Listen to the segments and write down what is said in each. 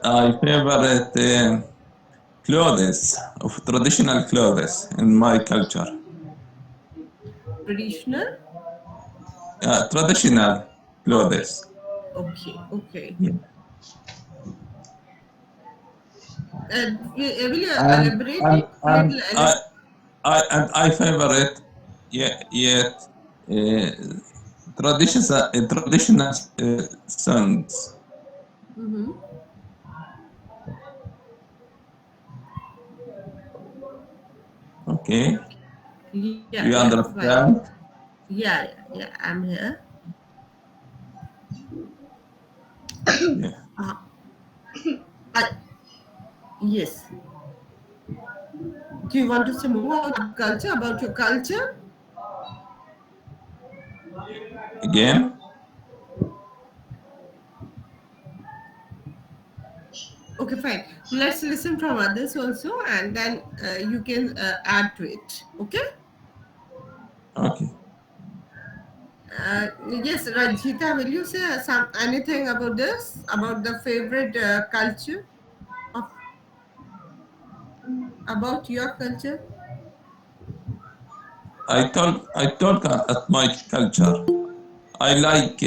I favorite clothes of traditional clothes in my culture. Traditional? Traditional clothes. Okay, okay. Yeah. Will you And elaborate and it? and Little I I favorite yet traditional songs. Mm-hmm. Okay, Yeah, you yeah, fine. understand? Yeah, I'm here. Yeah. Uh, I, yes. Do you want to say more about culture, about your culture? Again, Okay, fine. Let's listen from others also, and then you can add to it. Okay? okay. Yes, Rajita, will you say some anything about this, about the favorite culture of about your culture? I talk at my culture. I like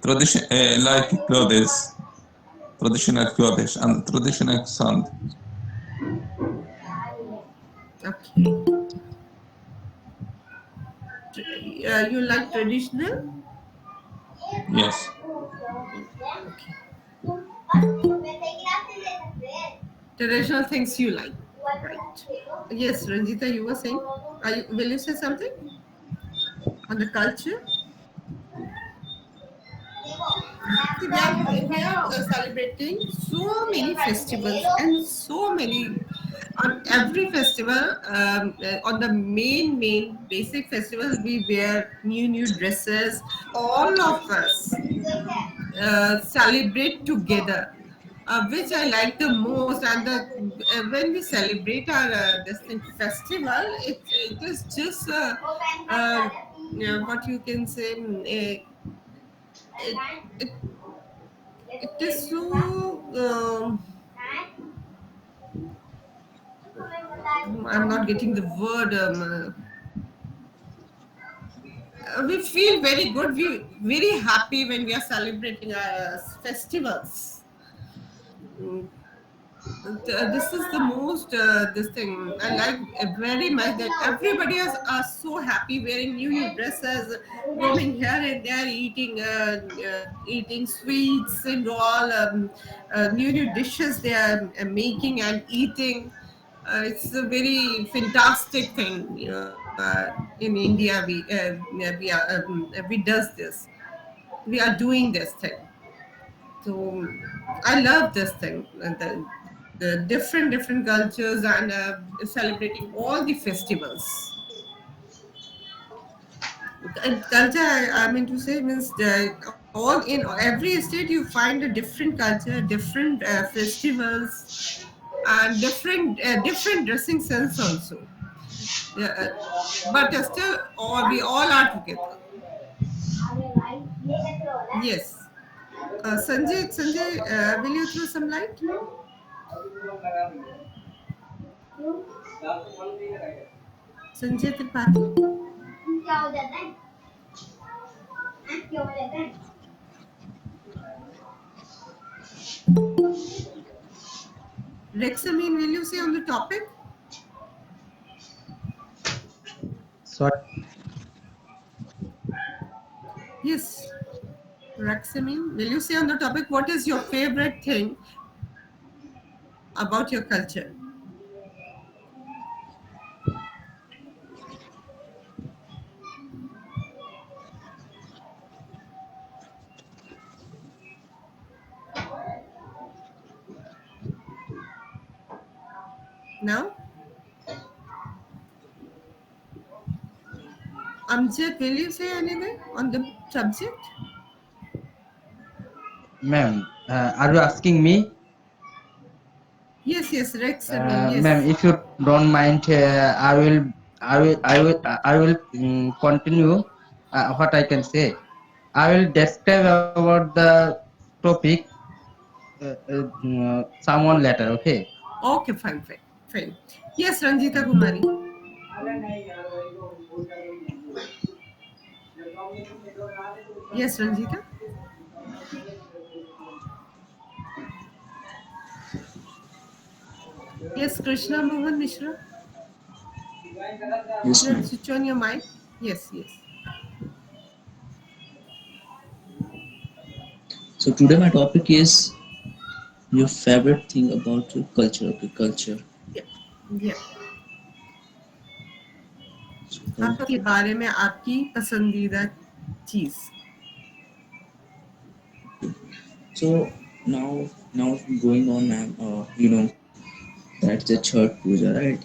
tradition, like clothes, traditional clothes and traditional song. Okay. You like traditional? Yes. Okay. Traditional things you like, right? Yes, Ranjita, you were saying. Will you say something on the culture? See, we are celebrating so many festivals and so many on every festival. On the main basic festival, we wear new dresses. All of us celebrate together, which I like the most. And when we celebrate our this thing festival, it is just what you can say. It, it it is so. I'm not getting the word. We feel very good. We very happy when we are celebrating our festivals. Mm, this is the most this thing I like very much, that everybody is are so happy wearing new dresses, roaming here and there, eating sweets and all, new dishes they are making and eating. It's a very fantastic thing, in India we does this, we are doing this thing. So I love this thing, the different cultures, and celebrating all the festivals. And culture, I mean to say, means all in every state you find a different culture, different festivals, and different dressing sense also. Yeah, but still, all we all are together. Yes. Sanjay, will you throw some light? Sanjay Tripathi. Rexamine, will you say on the topic? sorry. Yes. Rexamine, will you say on the topic what is your favorite thing about your culture? Now, Amjad, will you say anything on the subject? Ma'am, are you asking me? Yes, Rexamine, Ma'am, yes. if you don't mind, I will continue what I can say. I will describe about the topic. someone later. Okay. Okay, fine, fine, fine. Yes, Ranjita Kumari. Yes, Ranjita. Yes, Krishna Mohan Mishra. Yes, Let's ma'am. switch on your mic. Yes, yes. So today my topic is your favorite thing about your culture. Okay, culture. Yeah, yeah. So, आपके बारे में आपकी पसंदीदा चीज. so now going on, ma'am. That's the Chhat Puja, right?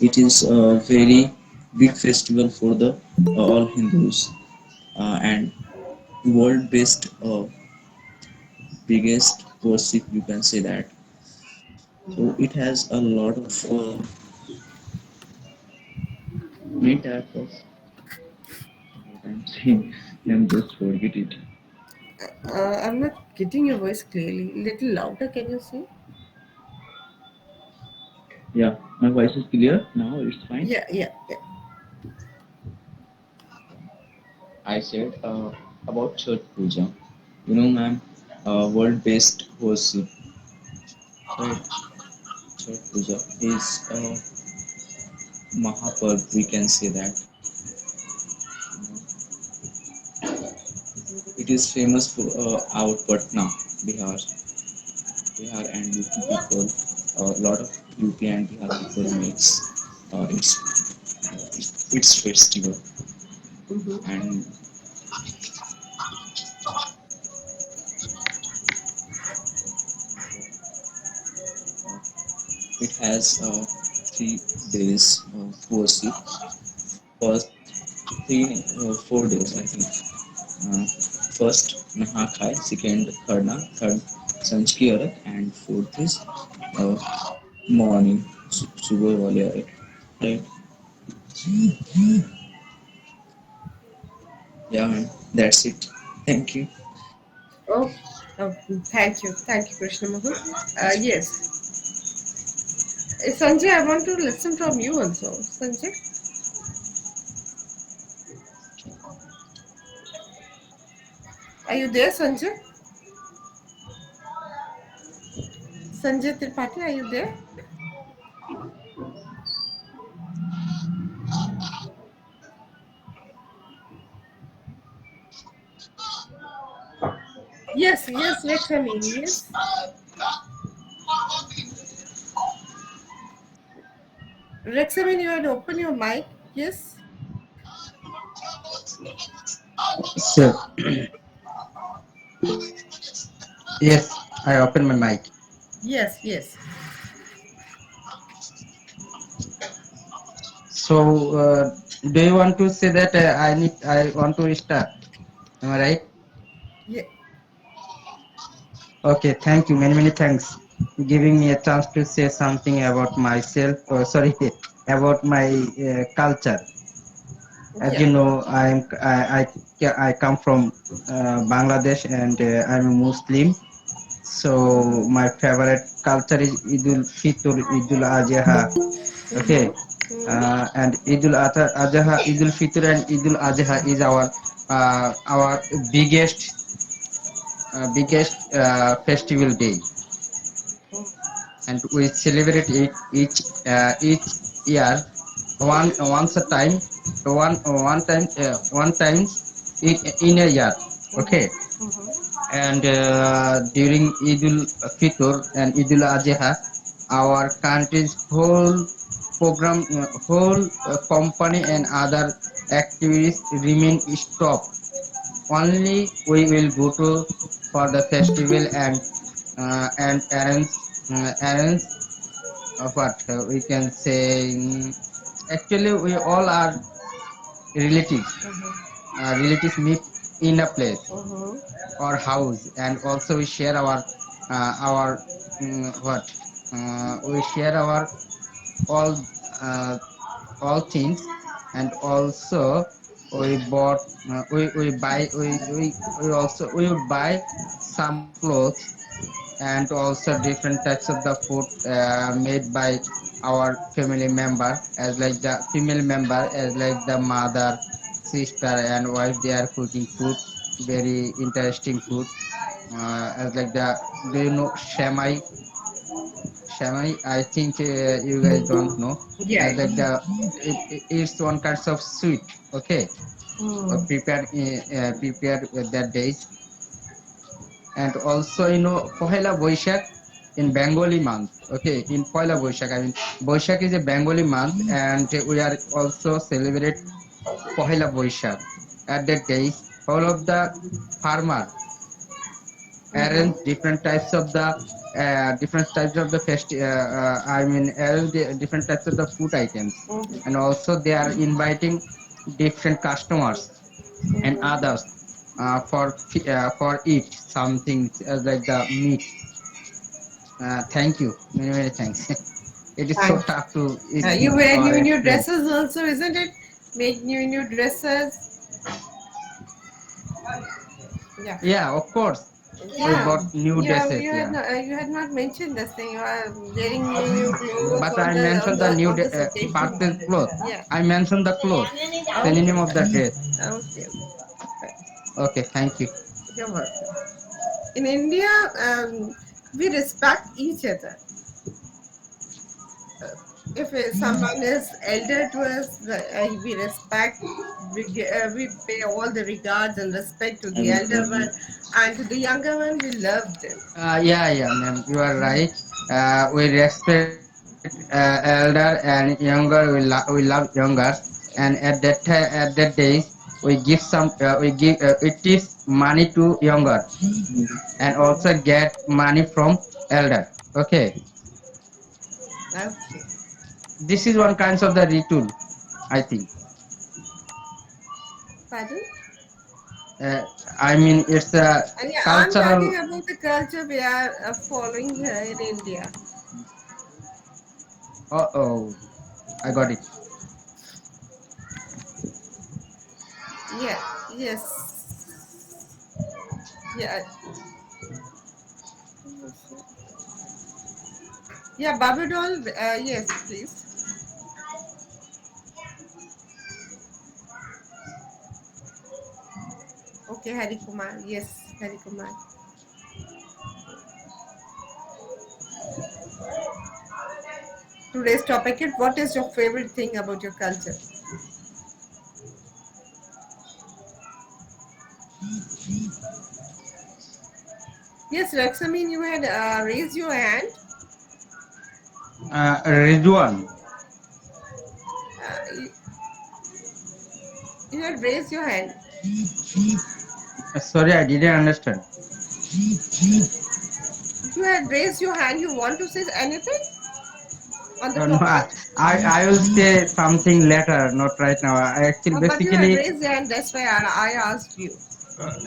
It is a very big festival for the all Hindus and world-based biggest worship. You can say that. So it has a lot of many types of what I'm saying. I'm just forget it. I'm not getting your voice clearly. Little louder, can you say? Yeah, my voice is clear now. It's fine. Yeah, yeah, yeah. I said about Chhat Puja. Ma'am, world-based worship, right? Chhat Puja is a Mahaparv. We can say that. It is famous for our Patna, Bihar, Bihar and UP people. A lot of UP and Bihar people makes its festival, Mm-hmm. and it has 3 days of worship. First 4 days, I think. First Naha Khai, second Kharna, third Sanj ki Arat, and fourth is uh, morning, Subah wale Arat. Right? Yeah, man. That's it. Thank you. Oh, oh, thank you, Krishna Mohan. Yes. Sanjay, I want to listen from you also. Sanjay, are you there, Sanjay? Sanjay Tripathi, are you there? Yes, yes, Rexamine, yes. Rexamine, you had open your mic. Yes, So yes, I open my mic. yes, yes. So do you want to say that I want to start? Am I right? Yeah. Okay, thank you. Many thanks giving me a chance to say something about myself. Sorry, about my culture. As Yeah. you know, I come from Bangladesh and I'm a Muslim. So Mm-hmm. my favorite culture is Idul Fitr, Idul Adha. Okay, Mm-hmm. and Adha, Idul Fitr and Idul Adha is our biggest festival day, and we celebrate it each year once a time one times in a year. Okay, and during Idul Fitr and Idul Adha, our country's whole company and other activities remain stopped. Only we will go to for the festival and arrange what we can say. Actually, we all are relatives. Relatives meet in a place Mm-hmm. or house, and also we share our what we share our all uh, all things, and also we bought we buy we also we would buy some clothes and also different types of the food made by our family member, as like the female member, as like the mother, sister and wife, they are cooking food, very interesting food, as like the, do you know shamai? I think you guys don't know, Yeah. as like the, it's one kinds of sweet, okay, Mm. prepared with that days. And also, Pohela Boishak in Bengali month. Okay, in Pohela Boishak, I mean, Boishak is a Bengali month, and we are also celebrate Pohela Boishak. At that days, all of the farmer arrange different types of the I mean, arrange the different types of the food items, and Mhm. also they are inviting different customers and Mhm. others for eat something like the meat. Thank you, many many thanks. It is so Thank tough to you speak wear or new explain. dresses also, isn't it? Make new dresses. Yeah. Yeah, of course, we Yeah. bought new You dresses. had Yeah, not you had not mentioned this thing. You are wearing new clothes but on I the mentioned the new on this occasion. purple cloth. Yeah. I mentioned the cloth, synonym Okay. of the dress. Okay. Fine. Okay, thank you. You're welcome. In India, we respect each other. If someone is elder to us, we respect. We pay all the regards and respect to I the will elder tell one, you. and to the younger one, we love them. Yeah, yeah, ma'am, you are right. We respect elder and younger. We love younger, and at that days we give some. We teach money to younger, and also get money from elder. Okay, Okay. this is one kinds of the ritual, I think. Pardon? Uh, I mean, it's a And yeah, I'm cultural. talking about the culture we are following here in India. Oh, I got it. Yeah. Yes. Yeah. Yeah, Babu doll. Yes, please. Okay, Hari Kumar. Yes, Hari Kumar. Today's topic is, what is your favorite thing about your culture? Yes, Raksamin, you had raised your hand. Rizwan. You, you had raised your hand. Sorry, I didn't understand. You had raised your hand. You want to say anything on the No, topic? I will say something later, not right now. I actually But you had basically. raised your hand. That's why I asked you.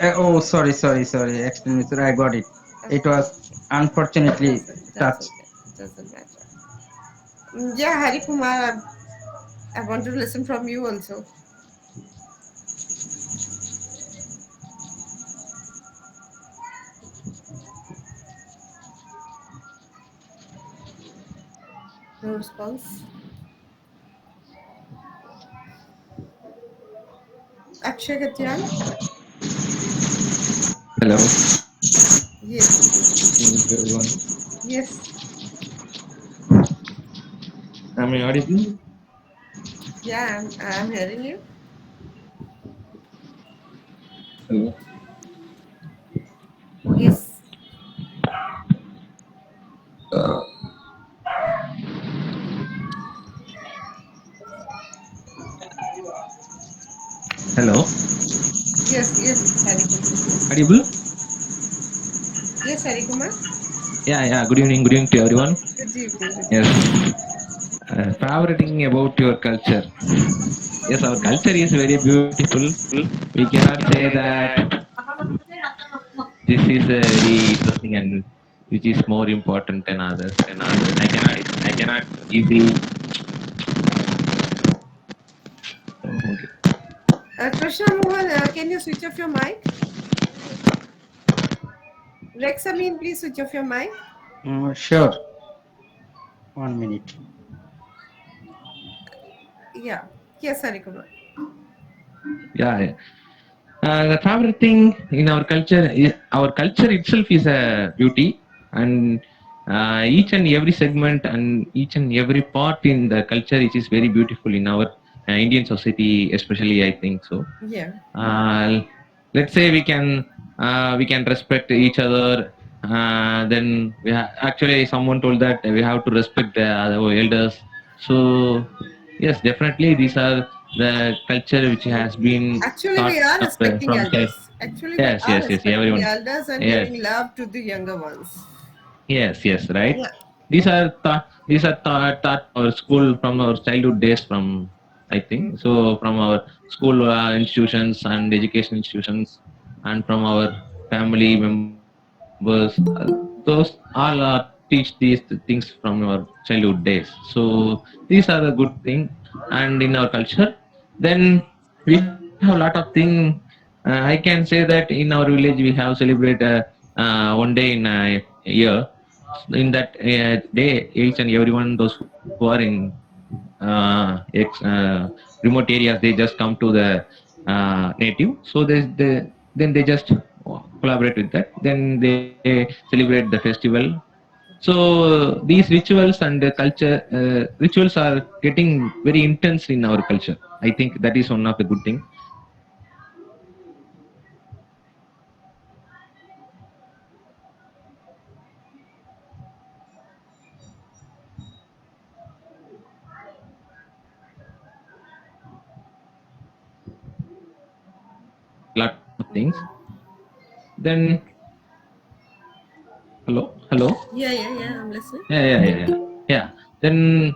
Oh, sorry. Extremely sorry. I got it. It Okay, was unfortunately that's touched. okay. Doesn't matter. Yeah, Hari Kumar, I want to listen from you also. No response. Akshay Katyan? Hello, Yes, please. everyone. Yes. Am I audible? Yeah, I'm hearing you. Hello. Yes. Hello. Yes, Hari Kumar. Audible? Yes, Hari Kumar. Yeah. Good evening to everyone. Good evening, good Yes. evening. Favorite thing about your culture. Yes, our culture is very beautiful. We cannot say that this is a very interesting and which is more important than others. I cannot give the. Okay. Krishna Mohan, can you switch off your mic? Rexamine, please switch off your mic. Sure. 1 minute. Yeah. Yes, Harikumar. Yeah, yeah. The favorite thing in our culture is our culture itself is a beauty, and each and every segment and each and every part in the culture which is very beautiful in our Indian society, especially I think so. Yeah. Uh, let's say we can respect each other. Then actually someone told that we have to respect our elders. So yes, definitely these are the culture which has been Actually, taught we are from respecting child. elders. Actually, we Yes, are yes, yes. respecting the Everyone. elders and Yes, giving love to the younger ones. yes, yes. Right. Yeah. These are taught our school from our childhood days. From I think so from our school institutions and education institutions, and from our family members. Those all teach these things from our childhood days. So these are the good thing, and in our culture, then we have a lot of thing. I can say that in our village we have celebrate 1 day in a year. In that day, each and everyone, those who are in remote areas, they just come to the native. So then they just collaborate with that. Then they celebrate the festival. So these rituals and the culture rituals are getting very intense in our culture. I think that is one of the good thing. Lot of things. Then hello. Yeah, yeah, yeah. I'm listening. Yeah. Then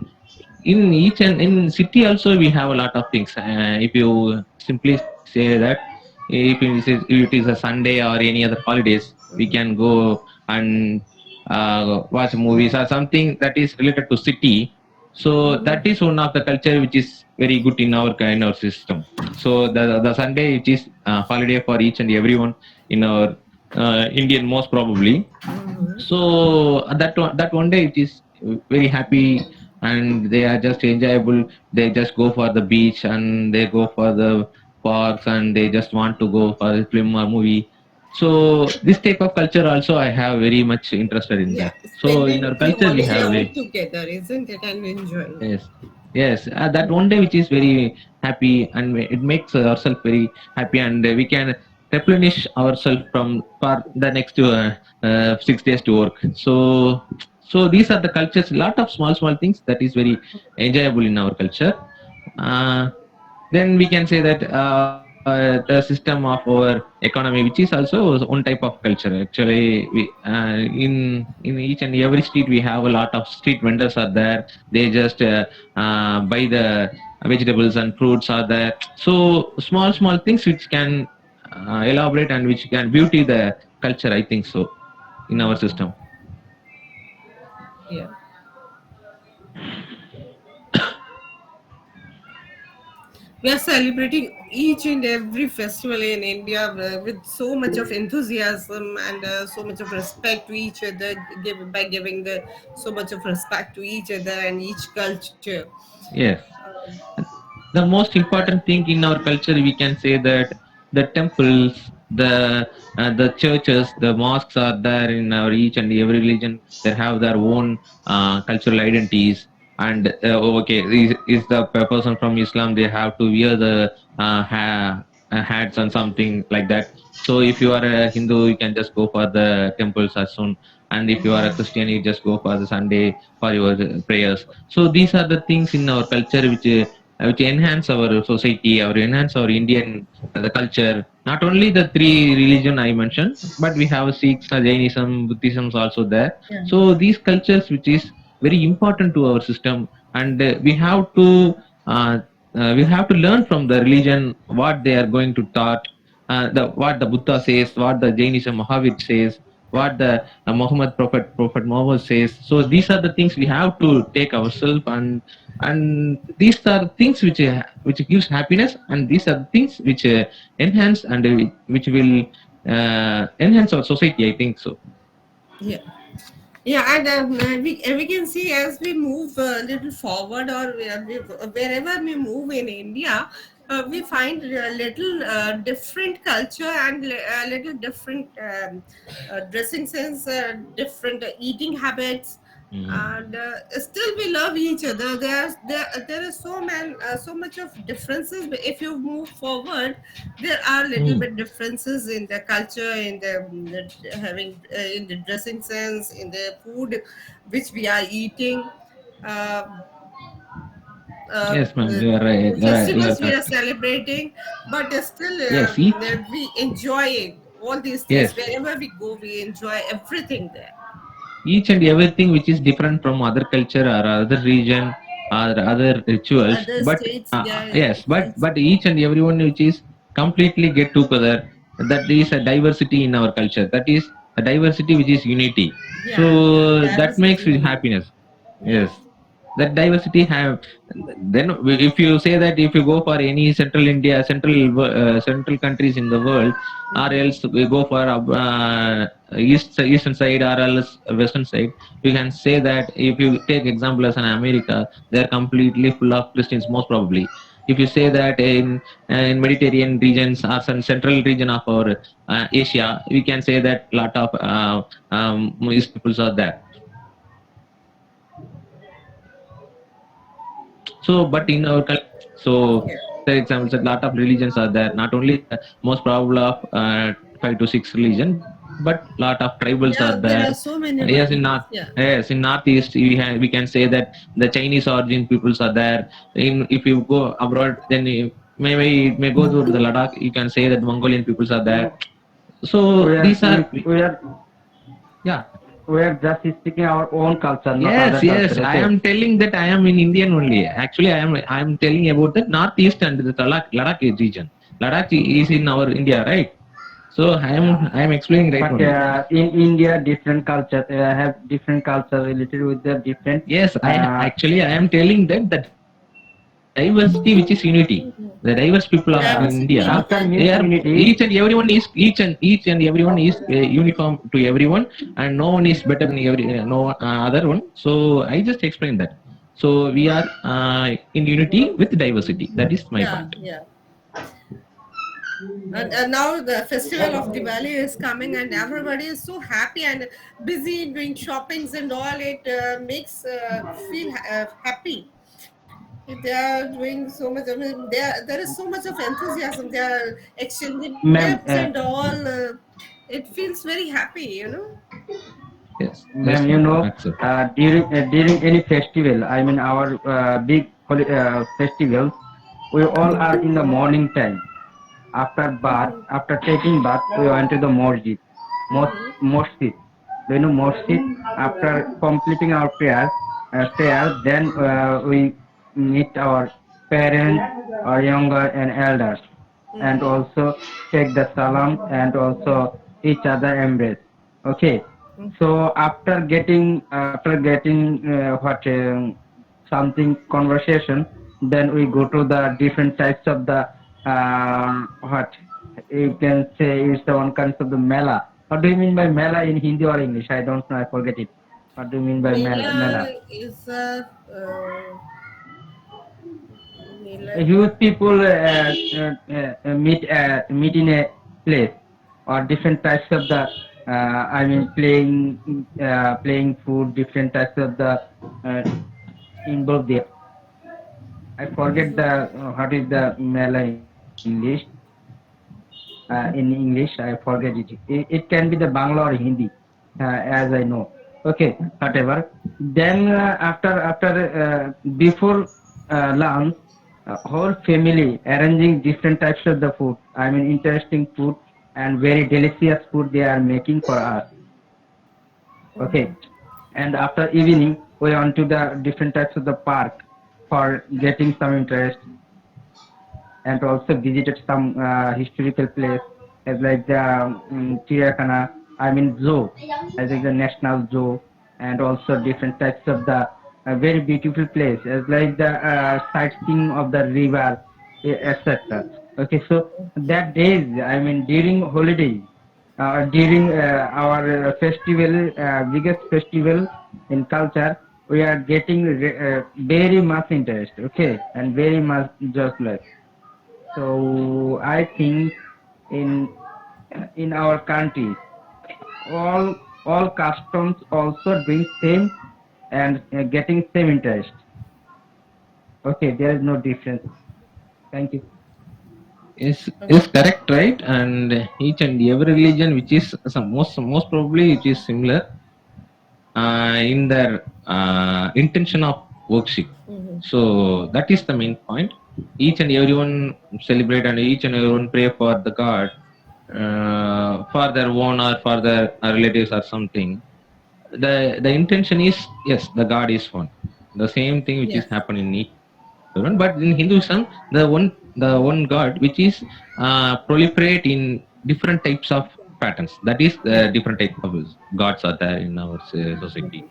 in each and in city also we have a lot of things. If you simply say that if it is a Sunday or any other holidays, we can go and watch movies or something that is related to city. So that is one of the culture which is very good in our system. So the Sunday which is holiday for each and everyone in our Indian most probably. So that one day it is very happy, and they are just enjoyable. They just go for the beach and they go for the parks and they just want to go for a film or movie. So this type of culture also I have very much interested in Yeah. that. So in our Spending the culture one we day have all very together, isn't it? And enjoying. yes, yes. That one day which is very happy and it makes ourselves very happy, and we can replenish ourselves from for the next 6 days to work. So these are the cultures. A lot of small things that is very enjoyable in our culture. Uh, then we can say that the system of our economy, which is also one type of culture. Actually, in each and every street we have a lot of street vendors are there. They just buy the vegetables and fruits are there. So small things which can elaborate and which can beauty the culture. I think so in our system. Yeah. We are celebrating each and every festival in India with so much of enthusiasm and so much of respect to each other, by giving the so much of respect to each other and each culture. Yes. The most important thing in our culture, we can say that the temples, the churches, the mosques are there in our each and every religion. They have their own cultural identities. And okay, is the person from Islam? They have to wear the hats and something like that. So if you are a Hindu, you can just go for the temples as soon. And if you are a Christian, you just go for the Sunday for your prayers. So these are the things in our culture which enhance our society or enhance our Indian the culture. Not only the three religion I mentioned, but we have Sikhs, Jainism, Buddhism also there. Yeah. So these cultures, which is very important to our system, and uh, we have to learn from the religion what they are going to taught. The what the Buddha says, what the Jainism Mahavir says, what the Prophet Muhammad says. So these are the things we have to take ourselves, and these are things which gives happiness, and these are the things which enhance and which will enhance our society. I think so. Yeah. Yeah, and we can see as we move a little forward, or wherever we move in India, we find a little different culture and a little different dressing sense, different eating habits, and still we love each other. There is so much of differences. But if you move forward, there are little bit differences in the culture, in the having in the dressing sense, in the food which we are eating, uh, Yes, ma'am. the You are right. You are festivals we are correct. celebrating, but still Yes, each we enjoy it. All these things, yes, wherever we go, we enjoy everything there. each and everything which is different from other culture or other region or other rituals. Other But states, yeah, yes, it's, but each and everyone which is completely get together. That is a diversity in our culture. That is a diversity which is unity. yeah, yeah. So that makes Diversity, me unity. happiness. Yeah. Yes, that diversity have. Then if you say that if you go for any central India, central countries in the world, or else we go for eastern side or else western side, we can say that if you take example as an America, they are completely full of Christians most probably. If you say that in Mediterranean regions or some central region of our Asia, we can say that lot of Muslim peoples are there. So, but in our so Yeah. for example, a lot of religions are there. Not only the most probable of 5 to 6 religion, but lot of tribals are there. Yeah, there are so Yes, many in north. religions. Yeah. Yes, in northeast we can say that the Chinese origin peoples are there. In if you go abroad, then maybe it may go to the Ladakh. You can say that Mongolian peoples are there. So we are these are we are yeah. we are just speaking our own culture, not Yes, other yes. culture. I Okay. am telling that I am in Indian only. Actually, I am telling about the northeast and the Ladakh region. Ladakh is in our India, right? So I am explaining right But only. in India, different culture have different culture related with the different. Yes, Uh, I am telling that the diversity which is unity. The diverse people are in India. They Diversity, are culture means each and unity. everyone is each and everyone is uniform to everyone, and no one is better than no other one. So I just explained that. So we are in unity with diversity. That is my yeah, point. yeah. And now the festival of Diwali is coming, and everybody is so happy and busy doing shoppings and all. It makes feel happy. They are doing so much. I mean, there is so much of enthusiasm. They are exchanging Ma'am, gifts and all. It feels very happy, you know. Yes, yes, ma'am, ma'am. Accept. during any festival, I mean our big festivals, we all are in the morning time. After bath, Mm-hmm. after taking bath, we went to the masjid. Mm-hmm. Mosque. Do you know mosque? After completing our prayer, then we meet our parents, our younger and elders, and Mm-hmm. also take the salam and also each other embrace. Okay. So after getting what something conversation, then we go to the different types of the what you can say is the one kind of the mela. What do you mean by mela in Hindi or English? I don't know. I forget it. What do you mean by mela? Mela is a Mela. Huge people meet in a place or different types of the I mean playing food, different types of the uh, involved there. I forget the what is the mela in English. I forget it. It can be the Bangla or Hindi, as I know. Okay, whatever. Then before lunch, whole family arranging different types of the food. I mean, interesting food and very delicious food they are making for us. Okay, and after evening, we on to the different types of the park for getting some interest and also visited some historical place as like the Chirakana, I mean zoo, as like the national zoo, and also different types of the very beautiful place as like the sightseeing of the river, etc. Okay, so that days, I mean during holidays. during our festival, biggest festival in culture, we are getting very much interest, okay, and very much joyless. So I think in in our country, all all customs also doing same and getting same interest. Okay, there is no difference. Thank you. Is correct, right? And each and every religion which is some most probably it is similar in their intention of worship. So that is the main point. Each and everyone celebrate and each and everyone pray for the God for their own or for their relatives or something. The intention is yes, the God is one. The same thing which is Yes. happening in each everyone. But in Hinduism, the one God which is proliferate in different types of patterns. That is Yeah. the different type of gods are there in our society.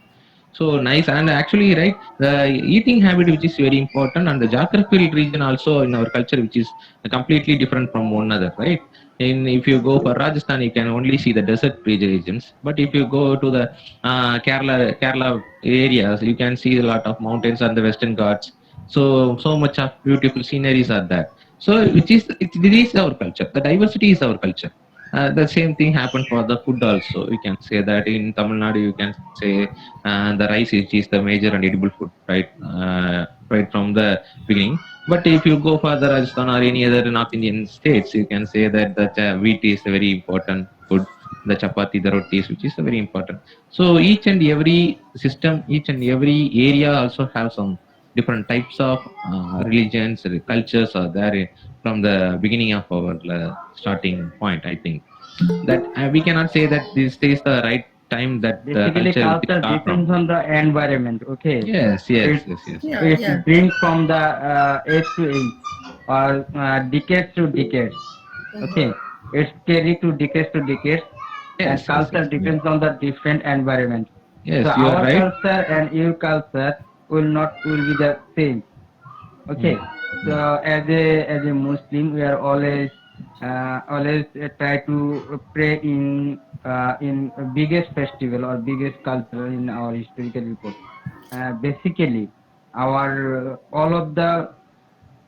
So nice, and actually, right, the eating habit which is very important, and the geographical region also in our culture, which is completely different from one another, right? In if you go for Rajasthan, you can only see the desert regions, but if you go to the Kerala areas, you can see a lot of mountains and the Western Ghats. So much of beautiful sceneries are there. So which is this is our culture. The diversity is our culture. The same thing happened for the food also. We can say that in Tamil Nadu, you can say the rice which is the major and edible food, right? Right from the beginning. But if you go for the Rajasthan or any other North Indian states, you can say that the wheat is a very important food. The chapati, the rotis, which is very important. So each and every system, each and every area also have some different types of religions, cultures are there from the beginning of our starting point. I think that we cannot say that this is the right time that the Basically, culture will culture start from. depends on the environment. Okay, Yes, yes, it yes, yes, Yeah. it Yeah. brings from the age to age or decades to decades. Okay, it's carry to decades, and yes, yes, culture yes, yes, depends on the different environment. So yes, you are our right. culture and your culture will be the same. Mm. Okay, so as a Muslim, we are always try to pray in biggest festival or biggest culture in our historical report. Basically, our all of the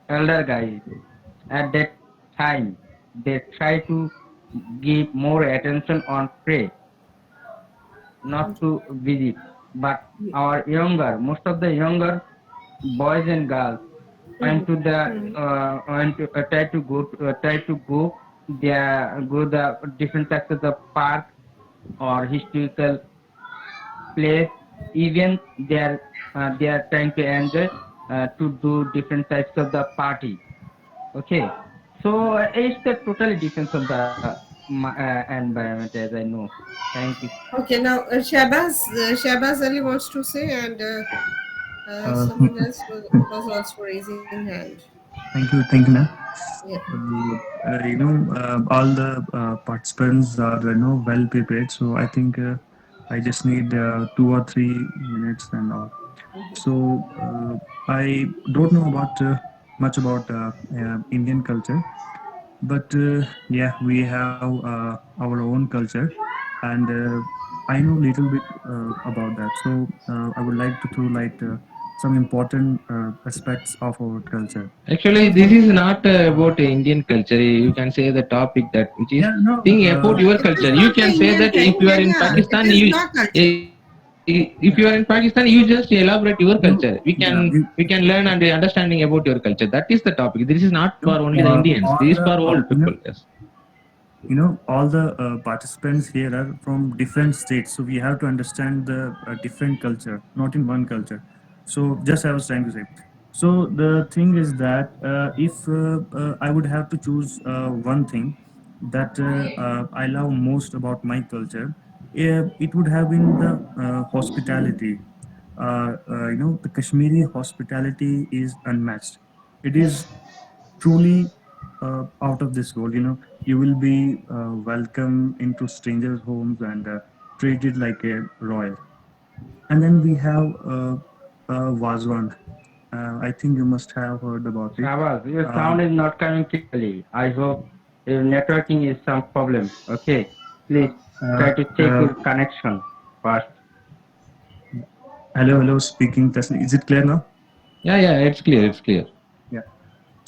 elder guys at that time they try to give more attention on pray, not to visit. But our younger, most of the younger boys and girls went to the went to try to go the different types of the park or historical place. Even they are trying to enjoy to do different types of the party. Okay, so it's the totally difference of the environment, as I know. Thank you. Okay. Now, Shahbaz Ali wants to say, and Uh, someone else was also raising hand. thank you, ma'am. Yeah. All the participants are well prepared. So I think I just need 2 or 3 minutes and all. So I don't know about much about Indian culture, but yeah, we have our own culture, and I know little bit about that. So I would like to throw light some important aspects of our culture. Actually, this is not about Indian culture. You can say the topic that which is Yeah, no. thing about your It is culture. You not an can say Indian that if thing. you Yeah, are in yeah. It Pakistan, is you not culture. if you are in Pakistan, you just elaborate your No, culture. We yeah, can we can learn and understanding about your culture. That is the topic. This is not for only the Indians. all This is the for all people. Yes. all the participants here are from different states, so we have to understand the different culture, not in one culture. So just I was trying to say. So the thing is that if I would have to choose one thing that I love most about my culture, it would have been the hospitality. The Kashmiri hospitality is unmatched. It is truly out of this world. You will be welcome into strangers' homes and treated like a royal. And then we have Vazwan. I think you must have heard about it. Shabaz, your Um, sound is not coming clearly. I hope your networking is some problem. Okay. Please Uh, try to check uh, your connection first. Hello, hello, speaking. Is it clear now? Yeah, yeah, it's clear. It's clear. Yeah.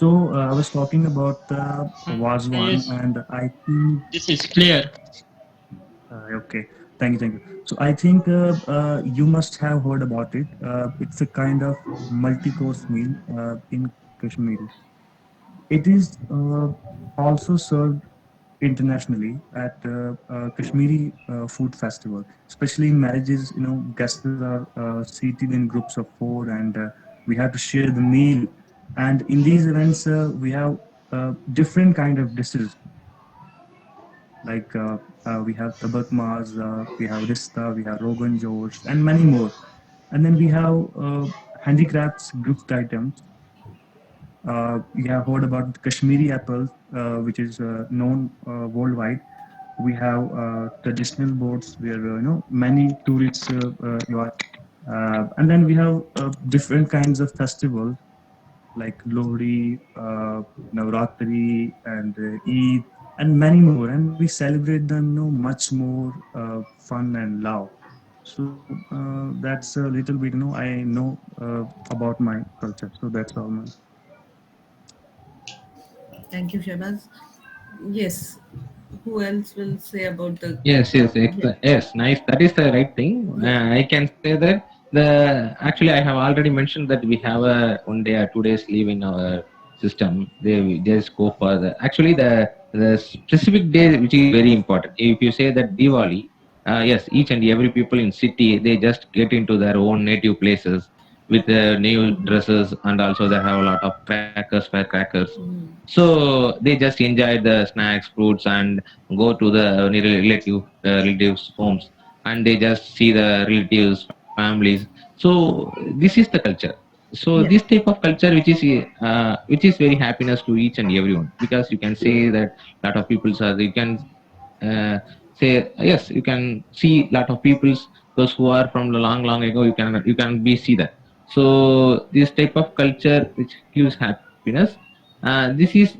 So I was talking about Wazwan, Yes, and I think this is clear. okay, thank you. So I think you must have heard about it. It's a kind of multi-course meal in Kashmiri. It is also served internationally at Kashmiri food festival, especially in marriages. You know, guests are seated in groups of four, and we have to share the meal. And in these events, we have different kind of dishes like we have tabak mas, we have rista, we have rogan josh, and many more. And then we have handicrafts, gift items. You have heard about Kashmiri apples, which is known worldwide. We have traditional boats where many tourists are. And then we have different kinds of festivals like Lohri, Navratri, and Eid, and many more. And we celebrate them, much more fun and love. So that's a little bit, I know about my culture. So that's all, man. Thank you, Shabazz. Yes. Who else will say about the? Yes, yes, Yeah. yes, nice. That is the right thing. Yeah. I can say that the actually I have already mentioned that we have a 1 day or 2 days leave in our system. They just go for the actually the specific day which is very important. If you say that Diwali, yes, each and every people in city they just get into their own native places with new dresses and also they have a lot of crackers, firecrackers. So they just enjoy the snacks, fruits, and go to the relatives' homes, and they just see the relatives, families. So this is the culture. So this Yeah. type of culture, which is very happiness to each and everyone, because you can say that lot of people are you can say yes, you can see lot of peoples those who are from the long ago. You can be see that. So this type of culture which gives happiness, this is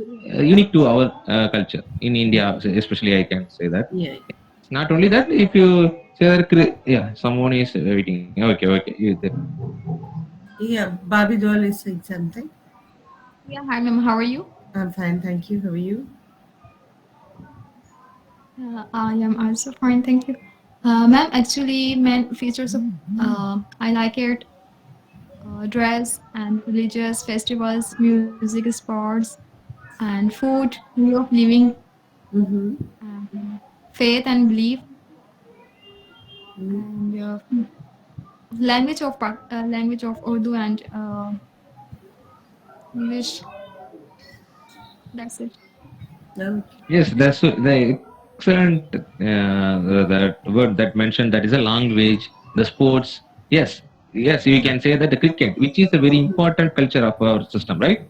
unique to our culture in India, especially. I can say that. Yeah. It's not only that. If you say that, yeah, someone is waiting. Okay, okay. Yeah. Barbie doll is saying something. Yeah, hi ma'am, how are you? I'm fine, thank you. How are you? I am also fine, thank you. Ma'am, actually, main features of I like it dress and religious festivals, music, sports, and food, way of living, Mm-hmm. faith and belief, and language of Urdu and English. That's it. Okay. Yes, that's the excellent that word that mentioned, that is a language, the sports. Yes, yes, we can say that the cricket, which is a very important culture of our system, right?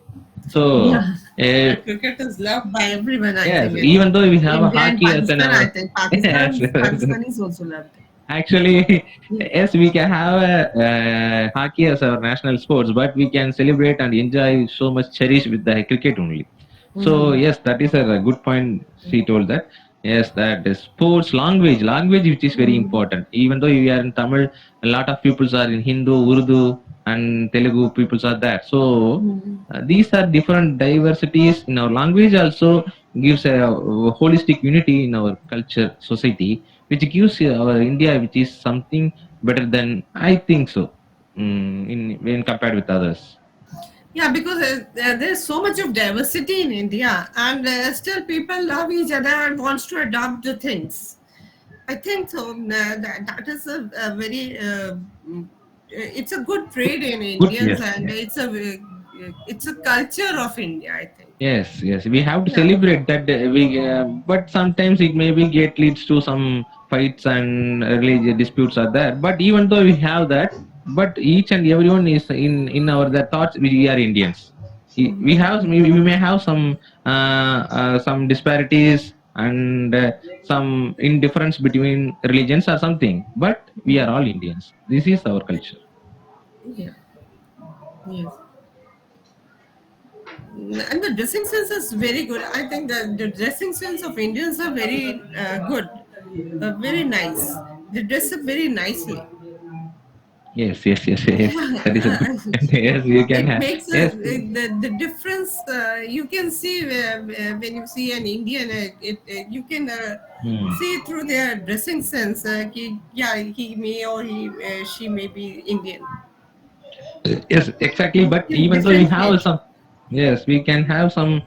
So, Yeah. uh, Cricket is loved by everyone, I yes, think. even though we have a India and hockey as an Pakistan, I our think. yes, Pakistanis also loved it. actually, Yeah. yes, we can have hockey as our national sports, but we can celebrate and enjoy so much cherish with the cricket only. So Mm-hmm. yes, that is a good point. She told that. Yes, that is sports language which is very important. Even though you are in Tamil, a lot of peoples are in Hindu, Urdu, and Telugu peoples are there. So these are different diversities in our language. Also gives a holistic unity in our culture society, which gives our India, which is something better than I think so. In when compared with others. Yeah, because there's so much of diversity in India, and still people love each other and wants to adopt the things. I think so. That is a very. It's a good trade in Good. Indians, Yes. and it's a culture of India, I think. Yes, yes, we have to Yeah. celebrate that. But sometimes it maybe get leads to some fights and religious disputes are there. But even though we have that, but each and everyone is in our the thoughts. We are Indians. We may have some disparities and some indifference between religions or something. But we are all Indians. This is our culture. Yeah. Yes. And the dressing sense is very good. I think the dressing sense of Indians are very good. very nice. They dress up very nicely. Yes. That is a good point. Yes, you can It have. makes Yes. the difference. You can see when you see an Indian, you can Hmm. see through their dressing sense. Yeah, he may or she may be Indian. Yes, exactly. But You even though we have differentiate. some, yes, we can have some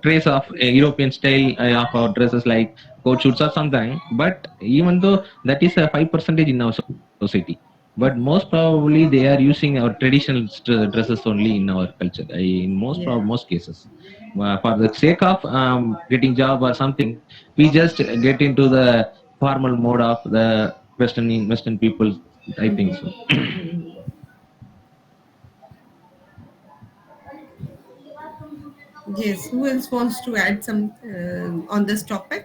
trace of European style of our dresses like coat shoots or something. But even though that is a 5% in our society, but most probably they are using our traditional dresses only in our culture. In Yeah. most cases, for the sake of getting job or something, we just get into the formal mode of the Western people. I think so. Yes. Who else wants to add some on this topic?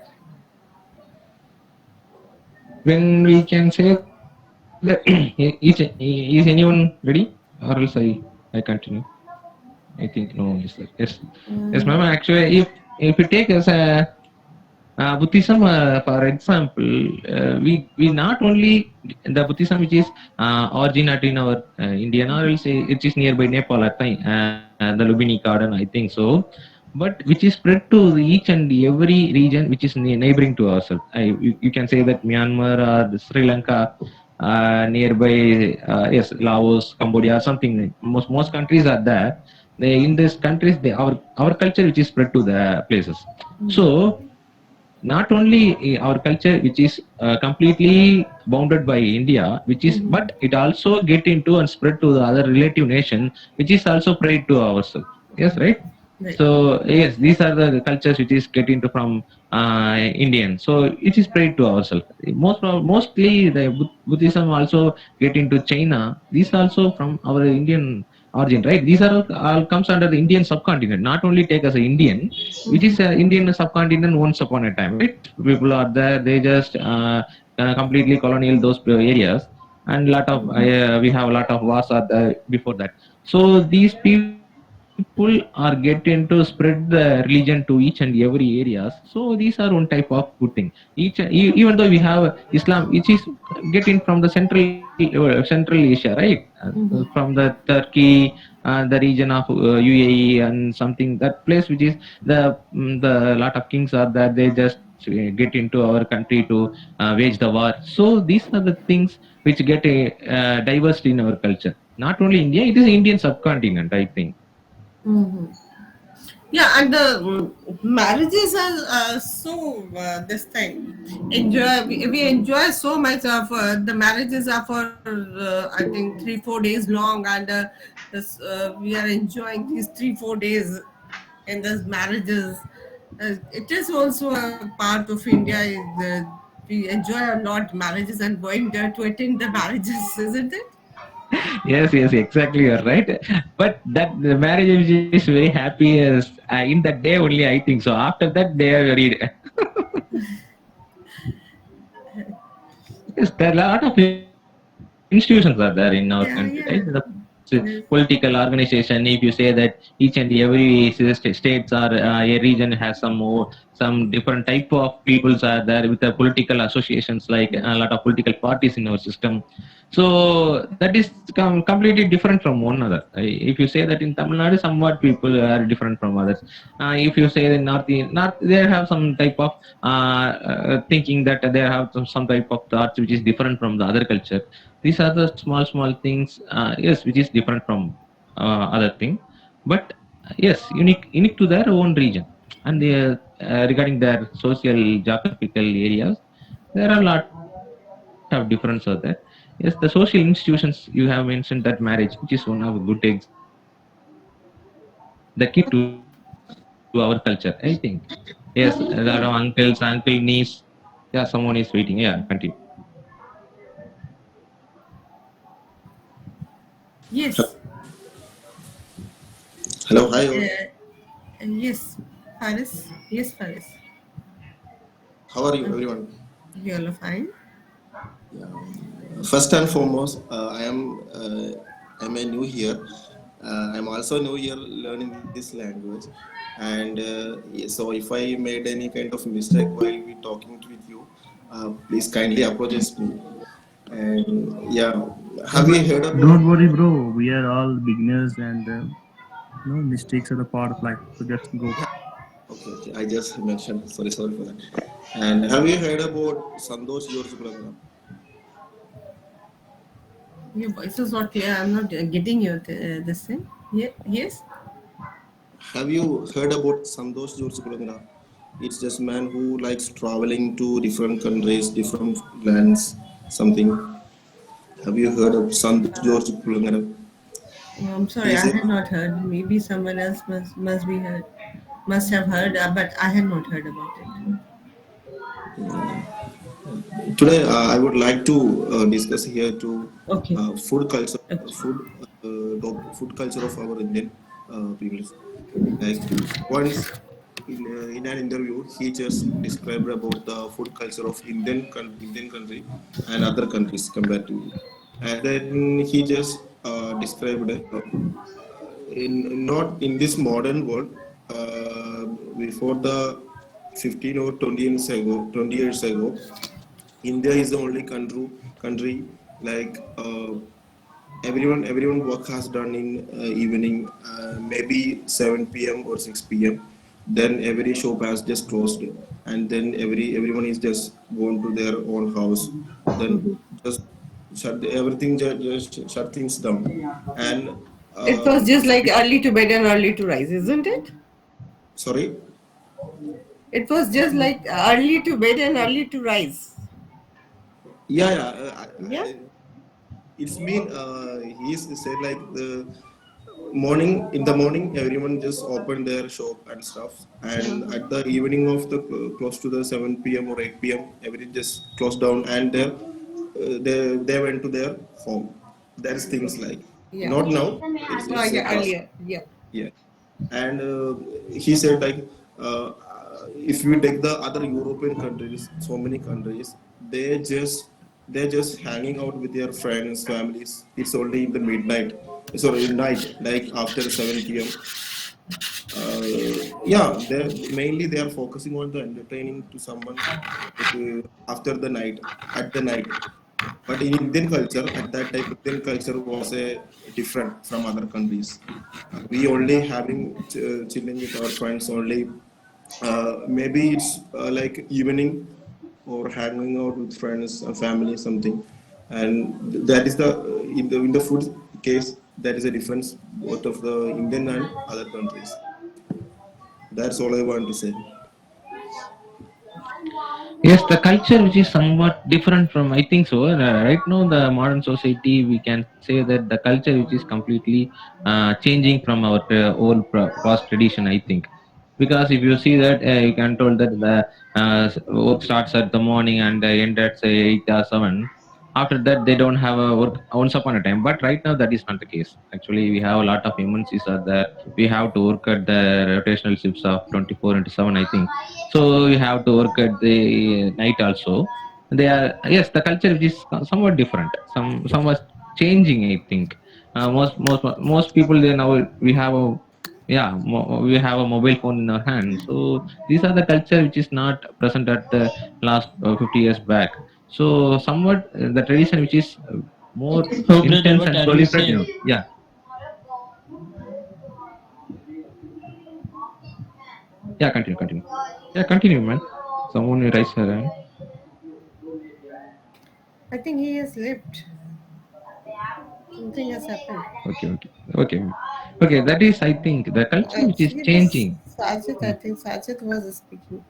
When we can say that is anyone ready, or else I continue. I think no, yes, sir. Yes, ma'am. Uh, Actually, if you take as a Buddhism, for example, we not only the Buddhism which is originated in our Indian, or else it is nearby Nepal, I think, the Lumbini Garden, I think so. But which is spread to each and every region which is neighboring to ourselves. You can say that Myanmar or Sri Lanka, nearby, yes, Laos, Cambodia, something. Most countries are there. In these countries, our culture which is spread to the places. So not only our culture which is completely bounded by India, which is, but it also get into and spread to the other relative nation which is also pride to ourselves. Yes, right. right. So yes, these are the cultures which is get into from Indian, so it is pride to ourselves. Mostly the Buddhism also get into China. These also from our Indian origin, right? These are all comes under the Indian subcontinent. Not only take as an Indian, which is Indian subcontinent once upon a time, right? People are there, they just completely colonial those areas, and lot of we have a lot of wars are there before that. So these people are getting to spread the religion to each and every areas. So these are one type of good thing. Even though we have Islam, which is getting from the Central Asia, right? From the Turkey, the region of UAE and something, that place which is the lot of kings are there, they just get into our country to wage the war. So these are the things which get diverse in our culture. Not only India, it is Indian subcontinent, I think. Yeah, and the marriages are so this thing. We enjoy so much of the marriages are for I think 3-4 days long, and we are enjoying these 3-4 days in these marriages. It is also a part of India. We enjoy a lot marriages and going there to attend the marriages, isn't it? Yes, exactly, you're right. But that the marriage is very happy as in that day only, I think so. After that, they are very yes, there are a lot of institutions are there in our country, right? Yeah, yeah. Political Yes. organization. If you say that each and every states or a region has some different type of peoples are there with the political associations, like a lot of political parties in our system. So that is completely different from one another. If you say that in Tamil Nadu, somewhat people are different from others. If you say in North, they have some type of thinking that they have some type of thoughts which is different from the other culture. These are the small things, yes, which is different from other thing, but yes, unique to their own region. And regarding their social geographical areas, there are a lot of difference out there. Yes, the social institutions you have mentioned, that marriage, which is one of a good example, the key to our culture, I think. Yes, a lot of uncles, uncle, niece. Yeah, someone is waiting. Yeah, continue. Yes. Hello, hi all. Uh, yes, Paris. Yes, Paris. How are you, everyone? You all are fine. First and foremost, I'm a new here. I'm also new here learning this language. And so if I made any kind of mistake while we talking with you, please kindly apologize me. And yeah, have you heard about? Don't worry, bro. We are all beginners, and mistakes are the part of life. So just go. Okay, okay, I just mentioned. Sorry, sorry for that. And have you heard about Sandosh George Kulagara? Your voice is not clear. I'm not getting you this thing. Yeah, yes. Have you heard about Sandosh George Kulagara? It's just man who likes traveling to different countries, different lands, something. Have you heard of Sandosh George Kulagara? Oh, I'm sorry, He's I a had not heard. Maybe someone else must be heard, must have heard, but I had not heard about it. Today, I would like to discuss here to Okay. food culture, Okay. food culture of our Indian people. Like once in an interview, he just described about the food culture of Indian country and other countries comparatively, and then he just described in not in this modern world. Uh, Before the 15 or 20 years ago, India is the only country like everyone work has done in evening, maybe 7 p.m. or 6 p.m. Then every shop has just closed, and then everyone is just going to their own house. Then just everything just shut things down, and It uh, was just like early to bed and early to rise, isn't it? sorry. It was just like early to bed and early to rise. Yeah, yeah. Yeah. It's mean he's said like the morning in the morning everyone just opened their shop and stuff, and at the evening of the close to the 7 p.m. or 8 p.m. everything just closed down, and they went to their home. That's things like Yeah. not now. Oh, It's a yeah, past. earlier. Yeah. Yeah, and he said like if we take the other European countries, so many countries, they're just hanging out with their friends, families. It's only in the midnight, sorry, night, like after 7 p.m. Yeah, they are focusing on the entertaining to someone after the night, at the night. But in Indian culture, at that time, Indian culture was a different from other countries. We only having chilling with our friends only. Maybe it's like evening or hanging out with friends and family something, and that is the in the food case that is a difference both of the Indian and other countries. That's all I want to say. Yes, the culture which is somewhat different from, I think so. Right now, the modern society, we can say that the culture which is completely changing from our old past tradition, I think. Because if you see that, you can told that the work starts at the morning and end at say 8 or 7. After that, they don't have a work once upon a time. But right now, that is not the case. Actually, we have a lot of MNCs are there. We have to work at the rotational shifts of 24 into 7, I think. So we have to work at the night also. They are, yes, the culture which is somewhat different. Somewhat changing, I think. Most people they now we have a, yeah, we have a mobile phone in our hand. So these are the culture which is not present at the last 50 years back. So somewhat the tradition which is more So, brother, intense what and are you proliferate. saying? Yeah, yeah, continue. Yeah, continue, man. Someone raise her hand. I think he has left. Something has happened. Okay, okay. That is, I think, the culture which is Actually, it was changing. Sajid. I Hmm. think Sajid was speaking.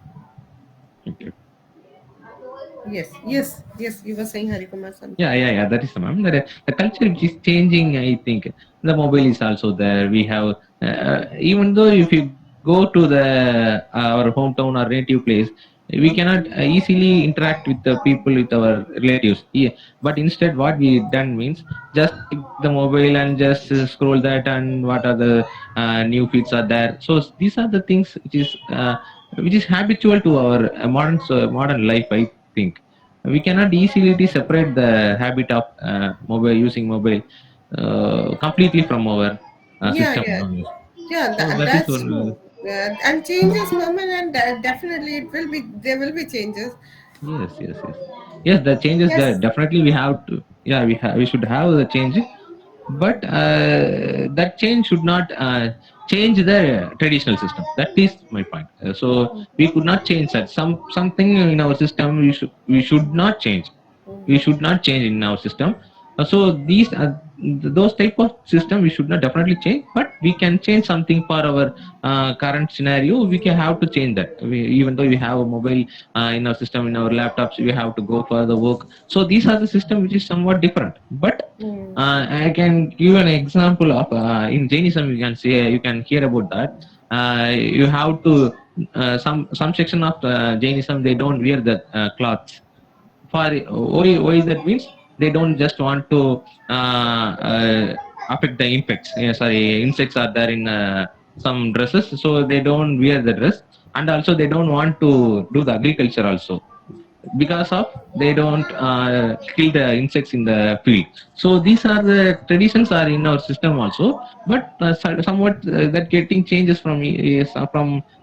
Okay. Yes, yes, yes. You were saying Harikumar something. Yeah. That is the ma'am. The culture which is changing, I think. The mobile is also there. We have, even though if you go to the our hometown or native place, we cannot easily interact with the people, with our relatives. Yeah. But instead, what we done means just pick the mobile and just scroll that, and what are the new feeds are there. So these are the things which is habitual to our modern life, I think. We cannot easily separate the habit of mobile using mobile completely from our Yeah, system. yeah, yeah. So that is That's one. true. And changes, Mama, and definitely it will be. There will be changes. Yes, yes, yes. Yes, the changes Yes. that definitely we have to. Yeah, we should have the change, but that change should not change the traditional system. That is my point. So we could not change that. Something in our system we should not change. We Mhm. should not change in our system. So these those type of system we should not definitely change, but we can change something for our current scenario. We can have to change that. Even though we have a mobile in our system, in our laptops, we have to go for the work. So these are the system which is somewhat different. But Mm. I can give an example of in Jainism. You can say you can hear about that. You have to some section of Jainism they don't wear the cloths for why that means they don't just want to affect the insects. Yeah, sorry, insects are there in some dresses, so they don't wear the dress, and also they don't want to do the agriculture also because of they don't kill the insects in the field. So these are the traditions are in our system also, but somewhat that getting changes from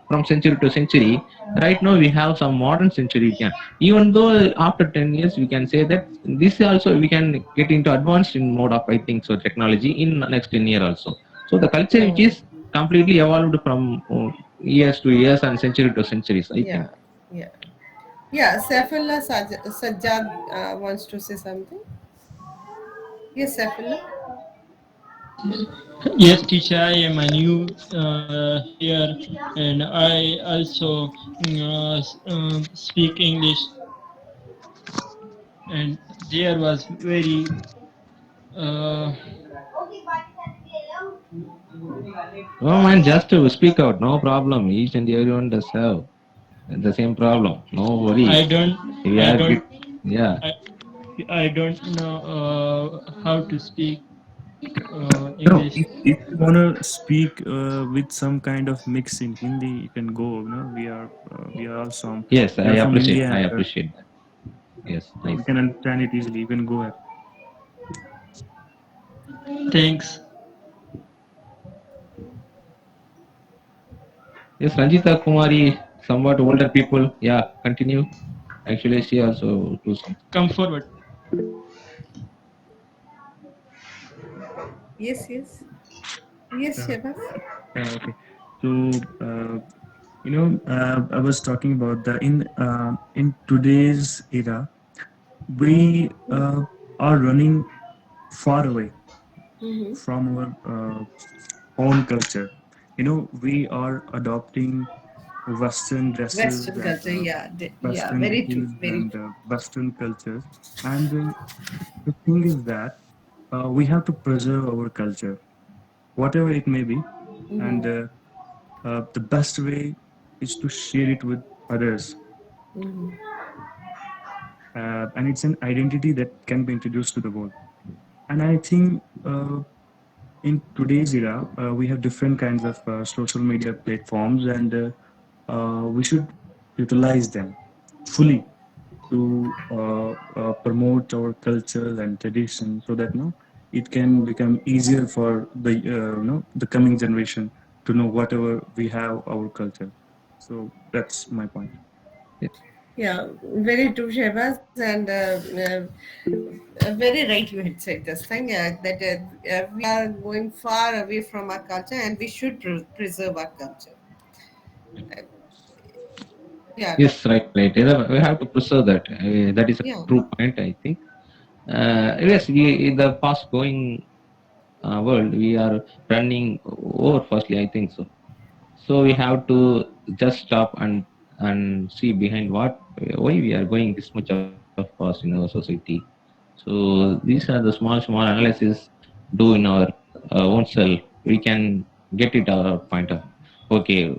from century to century. Right now we have some modern century, yeah. Even though after 10 years we can say that this also we can get into advanced in mode of I think so technology in next 10 year also. So the culture which Mm. is completely evolved from years to years and century to centuries, I think. Yeah. Yeah. Yeah. Saifullah Sajjad wants to say something. Yes, Saifullah. Yes, teacher, I am a new here, and I also speak English, and there was very uh, Oh man, just to speak out, no problem. Each and everyone does have the same problem. No I worries. don't We I are don't good. Yeah. I, I don't know how to speak No, English. if you wanna speak with some kind of mix in Hindi, you can go. We are also Yes, we I are from appreciate. India, I and appreciate that. Yes, we nice. can understand it easily. You can go ahead. Thanks. Yes, Ranjita Kumari, somewhat older people. Yeah, continue. Actually, she also do something. Come forward. Yes. Yes. Yes, Uh, Shebas. okay. So I was talking about the in today's era, we are running far away Mm-hmm. from our own culture. We are adopting Western dresses Western and culture. Yeah. Yeah. Western Very true. dishes Very and true. Western cultures. And the thing is that we have to preserve our culture, whatever it may be. And Mm-hmm. the best way is to share it with others. Mm-hmm. And it's an identity that can be introduced to the world. And I think in today's era, we have different kinds of social media platforms, and we should utilize them fully to promote our culture and tradition, so that it can become easier for the coming generation to know whatever we have our culture. So that's my point. Yeah, very true, Shehbaz, and very right. You had said this thing that we are going far away from our culture, and we should preserve our culture. Uh, yeah, Yes, right, right. Yeah, we have to preserve that. That is a yeah, true point, I think. Yes, we in the fast going world, we are running over fastly, I think so. So we have to just stop and see behind what why we are going this much of fast in our society. So these are the small analysis do in our own self. We can get it our point of okay,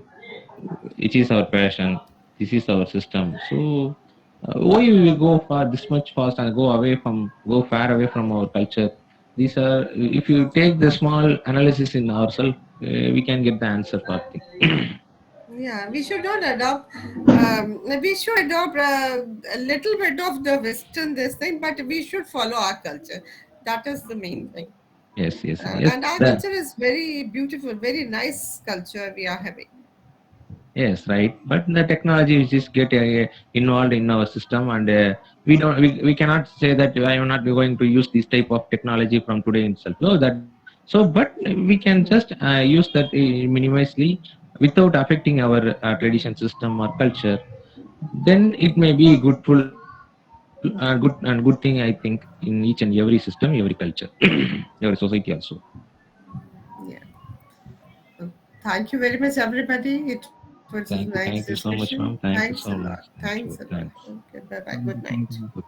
it is our passion. This is our system. So why we will go far this much fast and go far away from our culture? These are if you take the small analysis in ourselves, we can get the answer for thing. yeah. We should not adopt. We should adopt a little bit of the Western this thing, but we should follow our culture. That is the main thing. Yes, yes, yes. And our That culture is very beautiful, very nice culture we are having. Yes, right. But the technology which is get involved in our system, and we cannot say that I am not going to use this type of technology from today itself. No, that so, but we can just use that minimally without affecting our tradition system or culture. Then it may be good and good thing, I think, in each and every system, every culture, every society also. Yeah. Thank you very much, everybody. It was a nice Thank you so much, discussion. ma'am. Thank you Thanks so a much. lot. Thank you. Thanks a lot. Thanks. Okay, bye bye. Thank Good you. night. Good